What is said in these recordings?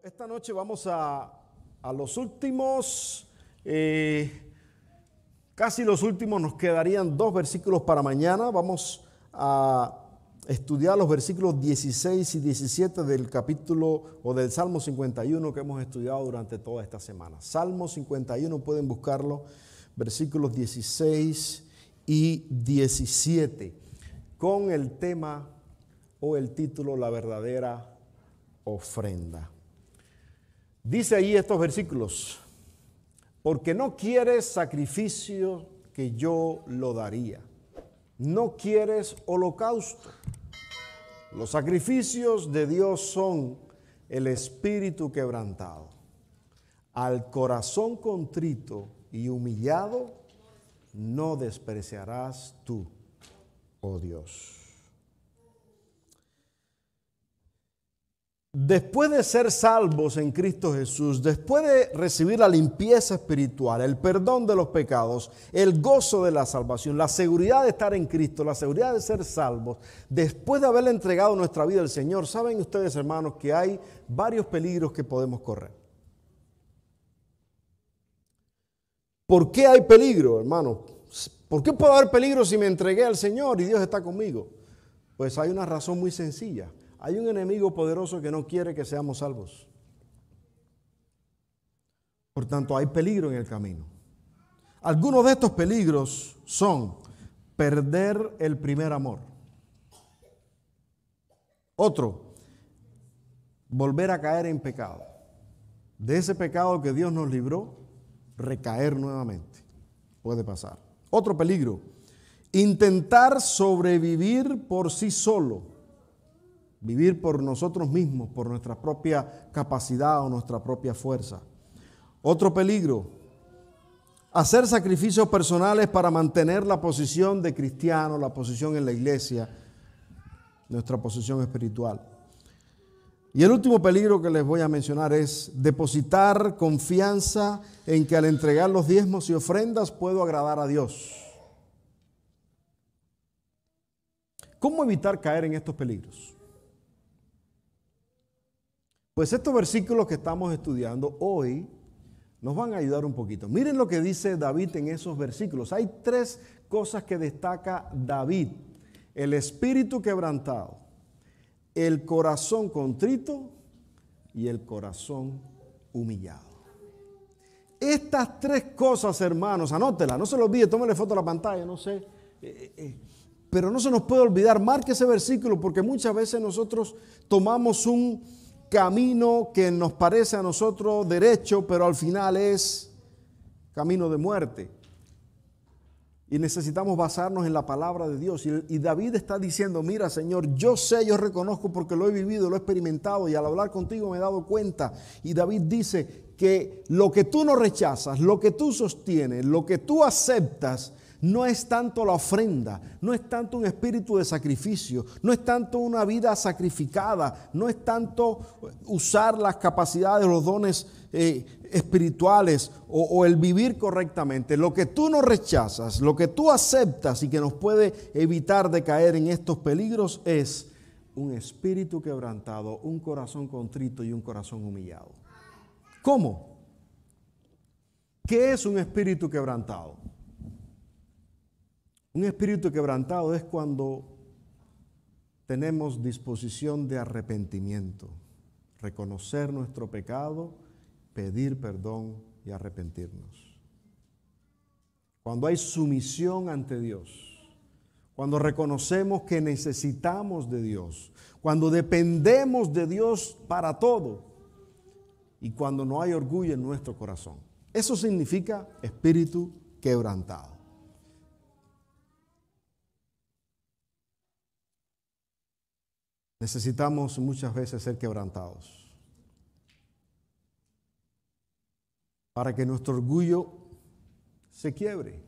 Esta noche vamos a los últimos, casi los últimos, nos quedarían 2 versículos para mañana. Vamos a estudiar los versículos 16 y 17 del capítulo o del Salmo 51 que hemos estudiado durante toda esta semana. Salmo 51, pueden buscarlo, versículos 16 y 17, con el tema o el título La verdadera ofrenda. Dice ahí estos versículos: porque no quieres sacrificio que yo lo daría, no quieres holocausto. Los sacrificios de Dios son el espíritu quebrantado. Al corazón contrito y humillado no despreciarás tú, oh Dios. Después de ser salvos en Cristo Jesús, después de recibir la limpieza espiritual, el perdón de los pecados, el gozo de la salvación, la seguridad de estar en Cristo, la seguridad de ser salvos, después de haberle entregado nuestra vida al Señor, saben ustedes, hermanos, que hay varios peligros que podemos correr. ¿Por qué hay peligro, hermanos? ¿Por qué puedo haber peligro si me entregué al Señor y Dios está conmigo? Pues hay una razón muy sencilla. Hay un enemigo poderoso que no quiere que seamos salvos. Por tanto, hay peligro en el camino. Algunos de estos peligros son perder el primer amor. Otro, volver a caer en pecado. De ese pecado que Dios nos libró, recaer nuevamente. Puede pasar. Otro peligro, intentar sobrevivir por sí solo. Vivir por nosotros mismos, por nuestra propia capacidad o nuestra propia fuerza. Otro peligro, hacer sacrificios personales para mantener la posición de cristiano, la posición en la iglesia, nuestra posición espiritual. Y el último peligro que les voy a mencionar es depositar confianza en que al entregar los diezmos y ofrendas puedo agradar a Dios. ¿Cómo evitar caer en estos peligros? Pues estos versículos que estamos estudiando hoy nos van a ayudar un poquito. Miren lo que dice David en esos versículos. Hay 3 cosas que destaca David: el espíritu quebrantado, el corazón contrito y el corazón humillado. Estas 3 cosas, hermanos, anótela, no se lo olvide, tómele foto a la pantalla, no sé. Pero no se nos puede olvidar, marque ese versículo, porque muchas veces nosotros tomamos un camino que nos parece a nosotros derecho, pero al final es camino de muerte. Y necesitamos basarnos en la palabra de Dios. Y David está diciendo: mira, Señor, yo sé, yo reconozco porque lo he vivido, lo he experimentado y al hablar contigo me he dado cuenta. Y David dice que lo que tú no rechazas, lo que tú sostienes, lo que tú aceptas, no es tanto la ofrenda, no es tanto un espíritu de sacrificio, no es tanto una vida sacrificada, no es tanto usar las capacidades, los dones espirituales o el vivir correctamente. Lo que tú no rechazas, lo que tú aceptas y que nos puede evitar de caer en estos peligros es un espíritu quebrantado, un corazón contrito y un corazón humillado. ¿Cómo? ¿Qué es un espíritu quebrantado? Un espíritu quebrantado es cuando tenemos disposición de arrepentimiento, reconocer nuestro pecado, pedir perdón y arrepentirnos. Cuando hay sumisión ante Dios, cuando reconocemos que necesitamos de Dios, cuando dependemos de Dios para todo y cuando no hay orgullo en nuestro corazón. Eso significa espíritu quebrantado. Necesitamos muchas veces ser quebrantados para que nuestro orgullo se quiebre,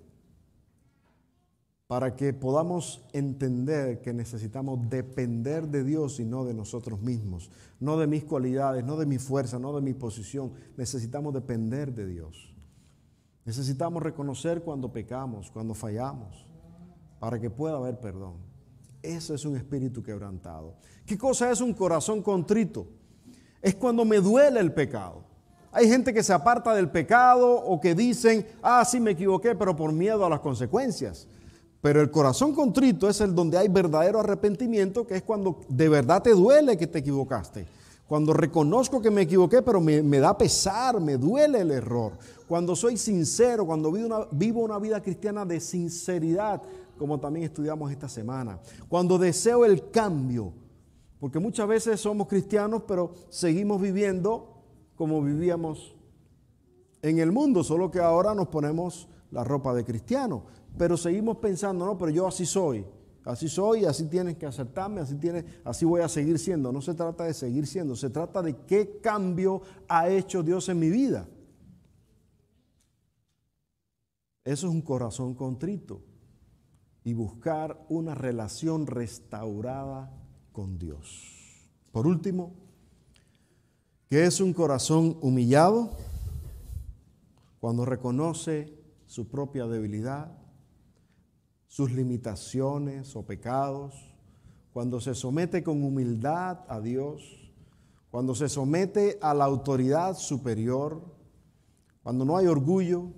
para que podamos entender que necesitamos depender de Dios y no de nosotros mismos, no de mis cualidades, no de mi fuerza, no de mi posición. Necesitamos depender de Dios. Necesitamos reconocer cuando pecamos, cuando fallamos, para que pueda haber perdón. Eso es un espíritu quebrantado. ¿Qué cosa es un corazón contrito? Es cuando me duele el pecado. Hay gente que se aparta del pecado o que dicen, sí me equivoqué, pero por miedo a las consecuencias. Pero el corazón contrito es el donde hay verdadero arrepentimiento, que es cuando de verdad te duele que te equivocaste. Cuando reconozco que me equivoqué, pero me da pesar, me duele el error. Cuando soy sincero, cuando vivo una vida cristiana de sinceridad, como también estudiamos esta semana. Cuando deseo el cambio, porque muchas veces somos cristianos, pero seguimos viviendo como vivíamos en el mundo, solo que ahora nos ponemos la ropa de cristiano. Pero seguimos pensando, no, pero yo así soy, así tienes que aceptarme, así voy a seguir siendo. No se trata de seguir siendo, se trata de qué cambio ha hecho Dios en mi vida. Eso es un corazón contrito y buscar una relación restaurada con Dios. Por último, ¿qué es un corazón humillado? Cuando reconoce su propia debilidad, sus limitaciones o pecados, cuando se somete con humildad a Dios, cuando se somete a la autoridad superior, cuando no hay orgullo,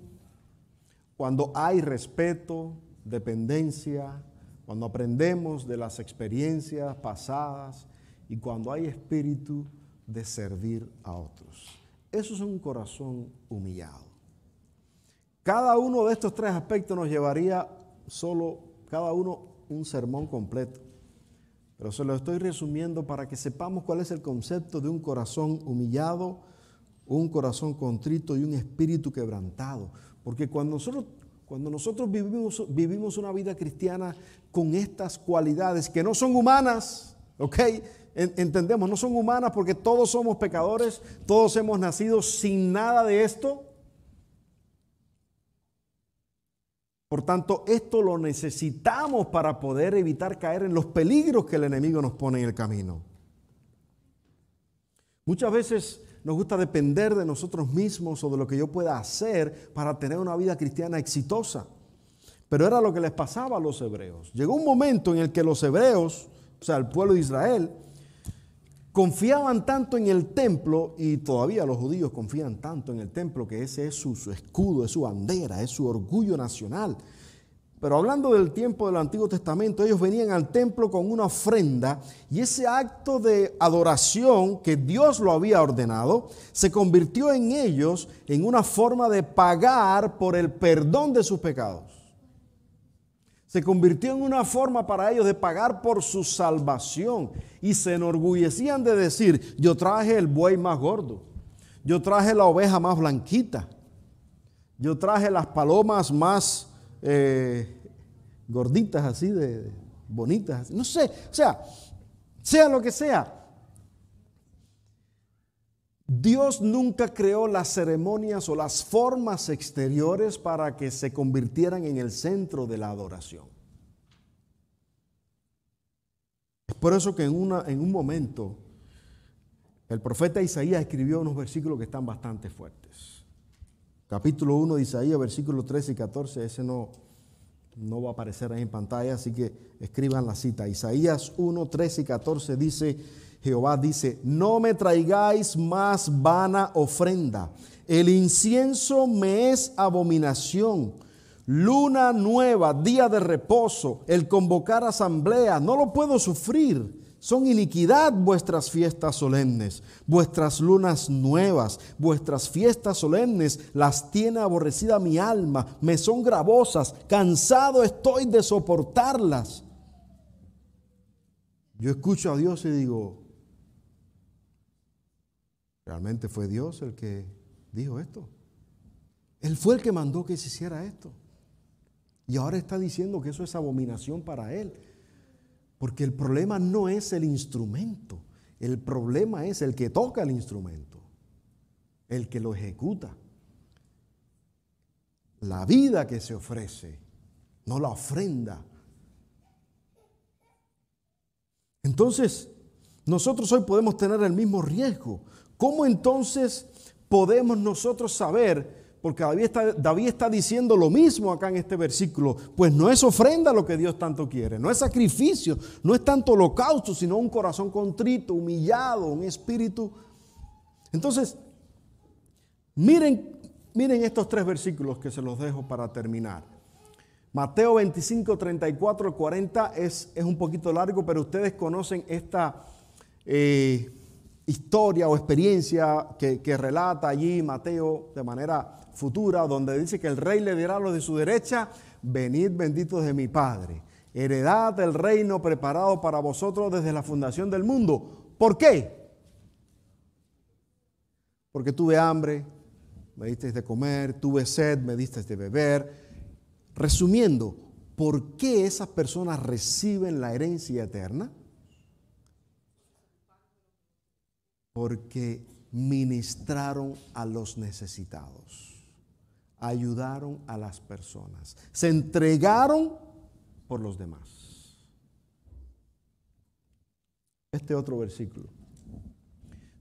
cuando hay respeto, dependencia, cuando aprendemos de las experiencias pasadas y cuando hay espíritu de servir a otros. Eso es un corazón humillado. Cada uno de estos tres aspectos nos llevaría cada uno un sermón completo. Pero se lo estoy resumiendo para que sepamos cuál es el concepto de un corazón humillado, un corazón contrito y un espíritu quebrantado. Porque cuando nosotros vivimos una vida cristiana con estas cualidades que no son humanas, ¿ok? Entendemos, no son humanas porque todos somos pecadores, todos hemos nacido sin nada de esto. Por tanto, esto lo necesitamos para poder evitar caer en los peligros que el enemigo nos pone en el camino. Muchas veces nos gusta depender de nosotros mismos o de lo que yo pueda hacer para tener una vida cristiana exitosa. Pero era lo que les pasaba a los hebreos. Llegó un momento en el que los hebreos, o sea, el pueblo de Israel, confiaban tanto en el templo, y todavía los judíos confían tanto en el templo, que ese es su escudo, es su bandera, es su orgullo nacional. Pero hablando del tiempo del Antiguo Testamento, ellos venían al templo con una ofrenda, y ese acto de adoración que Dios lo había ordenado, se convirtió en ellos en una forma de pagar por el perdón de sus pecados. Se convirtió en una forma para ellos de pagar por su salvación. Y se enorgullecían de decir, yo traje el buey más gordo, yo traje la oveja más blanquita, yo traje las palomas más gorditas así, de bonitas. No sé, sea lo que sea. Dios nunca creó las ceremonias o las formas exteriores para que se convirtieran en el centro de la adoración. Es por eso que en un momento el profeta Isaías escribió unos versículos que están bastante fuertes. Capítulo 1 de Isaías, versículos 13 y 14, ese no va a aparecer ahí en pantalla, así que escriban la cita. Isaías 1, 13 y 14 dice: Jehová dice, no me traigáis más vana ofrenda, el incienso me es abominación, luna nueva, día de reposo, el convocar asamblea, no lo puedo sufrir. Son iniquidad vuestras fiestas solemnes, vuestras lunas nuevas, vuestras fiestas solemnes las tiene aborrecida mi alma, me son gravosas, cansado estoy de soportarlas. Yo escucho a Dios y digo, ¿realmente fue Dios el que dijo esto? Él fue el que mandó que se hiciera esto. Y ahora está diciendo que eso es abominación para Él. Porque el problema no es el instrumento, el problema es el que toca el instrumento, el que lo ejecuta. La vida que se ofrece, no la ofrenda. Entonces, nosotros hoy podemos tener el mismo riesgo. ¿Cómo entonces podemos nosotros saber? Porque David está diciendo lo mismo acá en este versículo. Pues no es ofrenda lo que Dios tanto quiere, no es sacrificio, no es tanto holocausto, sino un corazón contrito, humillado, un espíritu Entonces, miren estos 3 versículos que se los dejo para terminar. Mateo 25, 34, 40 es un poquito largo, pero ustedes conocen esta historia o experiencia que relata allí Mateo de manera futura, donde dice que el rey le dirá a los de su derecha: venid benditos de mi Padre, heredad el reino preparado para vosotros desde la fundación del mundo. ¿Por qué? Porque tuve hambre, me disteis de comer, tuve sed, me disteis de beber. Resumiendo, ¿por qué esas personas reciben la herencia eterna? Porque ministraron a los necesitados, ayudaron a las personas, se entregaron por los demás. Este otro versículo,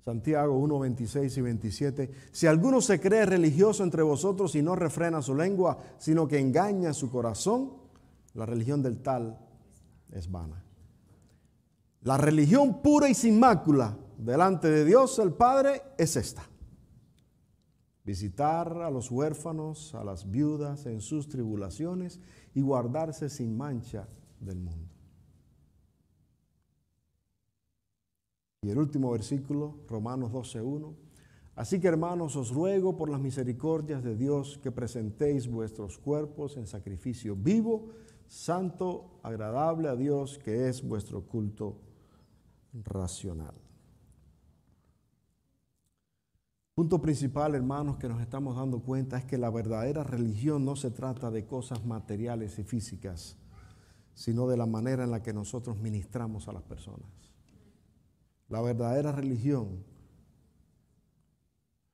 Santiago 1, 26 y 27. Si alguno se cree religioso entre vosotros y no refrena su lengua, sino que engaña su corazón, la religión del tal es vana. La religión pura y sin mácula delante de Dios el Padre es esta: visitar a los huérfanos, a las viudas en sus tribulaciones y guardarse sin mancha del mundo. Y el último versículo, Romanos 12:1. Así que, hermanos, os ruego por las misericordias de Dios que presentéis vuestros cuerpos en sacrificio vivo, santo, agradable a Dios, que es vuestro culto racional. Punto principal, hermanos, que nos estamos dando cuenta es que la verdadera religión no se trata de cosas materiales y físicas, sino de la manera en la que nosotros ministramos a las personas. La verdadera religión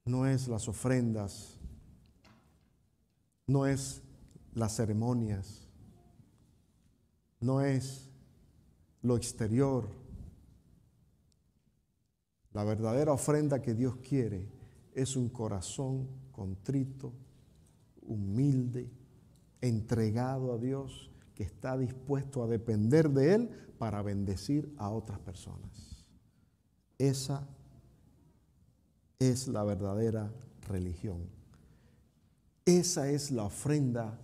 no es las ofrendas, no es las ceremonias, no es lo exterior. La verdadera ofrenda que Dios quiere es un corazón contrito, humilde, entregado a Dios, que está dispuesto a depender de Él para bendecir a otras personas. Esa es la verdadera religión. Esa es la ofrenda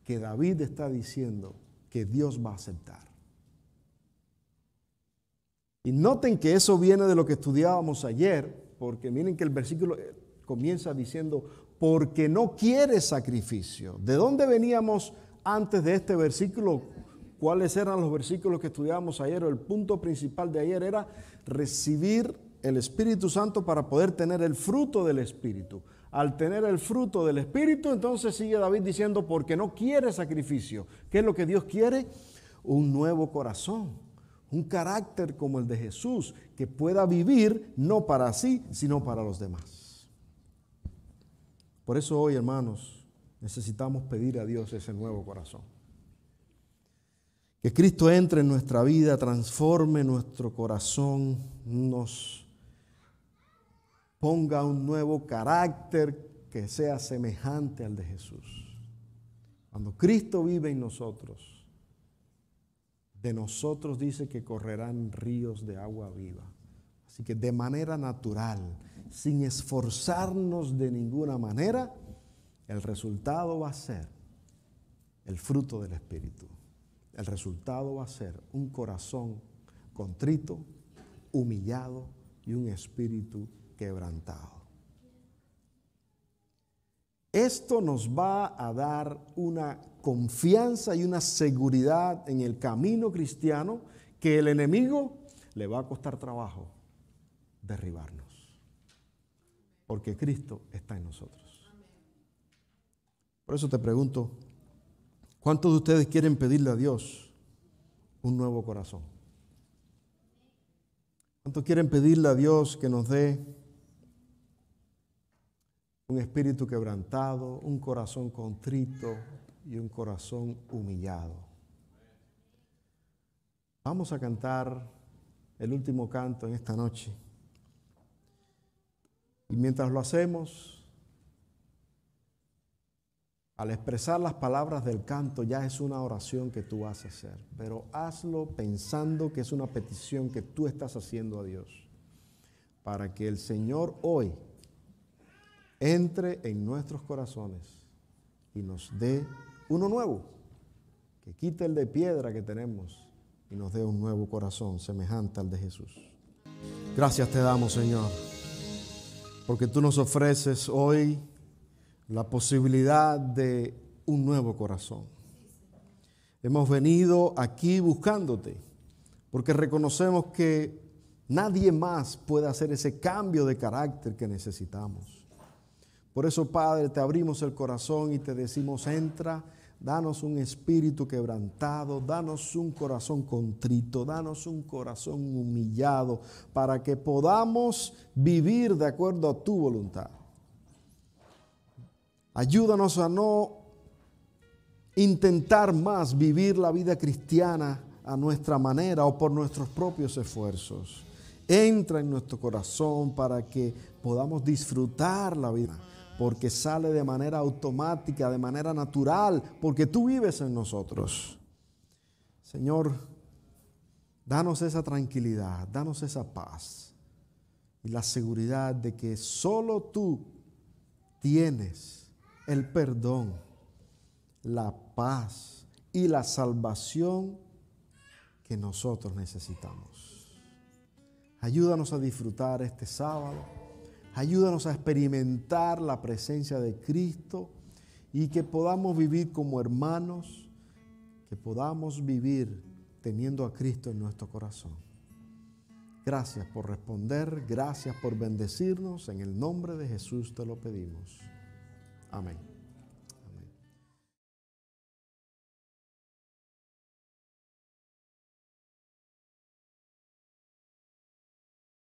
que David está diciendo que Dios va a aceptar. Y noten que eso viene de lo que estudiábamos ayer, porque miren que el versículo comienza diciendo: porque no quiere sacrificio. ¿De dónde veníamos antes de este versículo? ¿Cuáles eran los versículos que estudiábamos ayer? El punto principal de ayer era recibir el Espíritu Santo para poder tener el fruto del Espíritu. Al tener el fruto del Espíritu, entonces sigue David diciendo: porque no quiere sacrificio. ¿Qué es lo que Dios quiere? Un nuevo corazón, un carácter como el de Jesús, que pueda vivir no para sí, sino para los demás. Por eso hoy, hermanos, necesitamos pedir a Dios ese nuevo corazón. Que Cristo entre en nuestra vida, transforme nuestro corazón, nos ponga un nuevo carácter que sea semejante al de Jesús. Cuando Cristo vive en nosotros, de nosotros dice que correrán ríos de agua viva. Así que de manera natural, sin esforzarnos de ninguna manera, el resultado va a ser el fruto del Espíritu. El resultado va a ser un corazón contrito, humillado y un espíritu quebrantado. Esto nos va a dar una confianza y una seguridad en el camino cristiano que el enemigo le va a costar trabajo derribarnos. Porque Cristo está en nosotros. Por eso te pregunto, ¿cuántos de ustedes quieren pedirle a Dios un nuevo corazón? ¿Cuántos quieren pedirle a Dios que nos dé un espíritu quebrantado, un corazón contrito y un corazón humillado? Vamos a cantar el último canto en esta noche. Y mientras lo hacemos, al expresar las palabras del canto ya es una oración que tú vas a hacer, pero hazlo pensando que es una petición que tú estás haciendo a Dios, para que el Señor hoy entre en nuestros corazones y nos dé uno nuevo, que quite el de piedra que tenemos y nos dé un nuevo corazón semejante al de Jesús. Gracias te damos, Señor, porque tú nos ofreces hoy la posibilidad de un nuevo corazón. Hemos venido aquí buscándote, porque reconocemos que nadie más puede hacer ese cambio de carácter que necesitamos. Por eso, Padre, te abrimos el corazón y te decimos, entra, danos un espíritu quebrantado, danos un corazón contrito, danos un corazón humillado, para que podamos vivir de acuerdo a tu voluntad. Ayúdanos a no intentar más vivir la vida cristiana a nuestra manera o por nuestros propios esfuerzos. Entra en nuestro corazón para que podamos disfrutar la vida, porque sale de manera automática, de manera natural, porque tú vives en nosotros. Señor, danos esa tranquilidad, danos esa paz y la seguridad de que solo tú tienes el perdón, la paz y la salvación que nosotros necesitamos. Ayúdanos a disfrutar este sábado. Ayúdanos a experimentar la presencia de Cristo y que podamos vivir como hermanos, que podamos vivir teniendo a Cristo en nuestro corazón. Gracias por responder, gracias por bendecirnos. En el nombre de Jesús te lo pedimos. Amén.